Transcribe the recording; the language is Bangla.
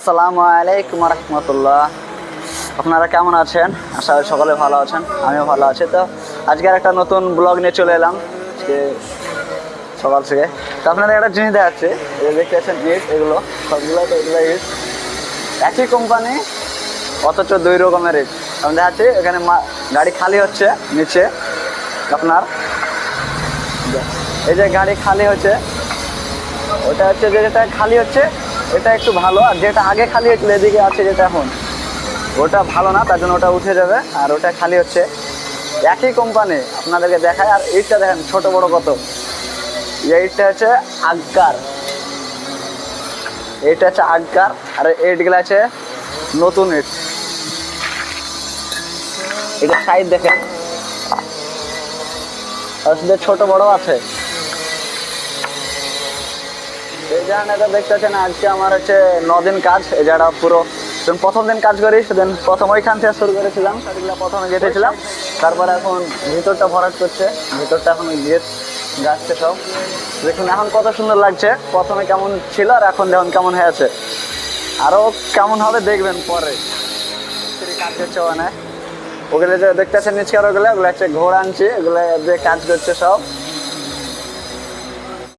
আসসালামু আলাইকুম রহমতুল্লাহ। আপনারা কেমন আছেন? আশা করি সকলে ভালো আছেন, আমিও ভালো আছি। তো আজকের একটা নতুন ব্লগ নিয়ে চলে এলাম আজকে সকাল থেকে। তো আপনাদের একটা জিনিস দেখাচ্ছে, দেখতে পাচ্ছেন ইট, এগুলো সবগুলো তো এগুলো ইট, একই কোম্পানি অথচ দুই রকমের ইট। আমি দেখাচ্ছি এখানে গাড়ি খালি হচ্ছে নিচে আপনার, এই যে গাড়ি খালি হচ্ছে, ওটা হচ্ছে যেটা খালি হচ্ছে এটা একটু ভালো, আর যেটা আগে খালি হয়েছিল এদিকে আছে যেটা এখন, ওটা ভালো না, তার জন্য ওটা উঠে যাবে। আর ওটা খালি হচ্ছে, একই কোম্পানি আপনাদেরকে দেখায়। আর ইটটা দেখেন ছোট বড় কত। এই ইটটা হচ্ছে আগ্গার, এইটা হচ্ছে আগ্গার, আর ইটগুলো আছে নতুন ইট। এটা সাইড দেখেন, আর শুধু ছোট বড় আছে। এই জায়গাটা দেখতে পাচ্ছেন, আজকে আমার হচ্ছে 9 দিন কাজ। এই জায়গাটা পুরো প্রথম দিন কাজ করি, সেদিন প্রথম ওইখান থেকে শুরু করেছিলাম, সেগুলো প্রথমে গেঁথেছিলাম। তারপরে এখন ভিতরটা ভরাট করছে, ভিতরটা এখন গেট গাছছে সব। দেখুন এখন কত সুন্দর লাগছে, প্রথমে কেমন ছিল আর এখন দেখুন কেমন হয়েছে, আরও কেমন হবে দেখবেন পরে। কাজ করছে ওখানে, ওগুলো যে দেখতেছেন নিচকার, ওগুলো হচ্ছে ঘোড়া আনছি, এগুলো দিয়ে কাজ করছে সব।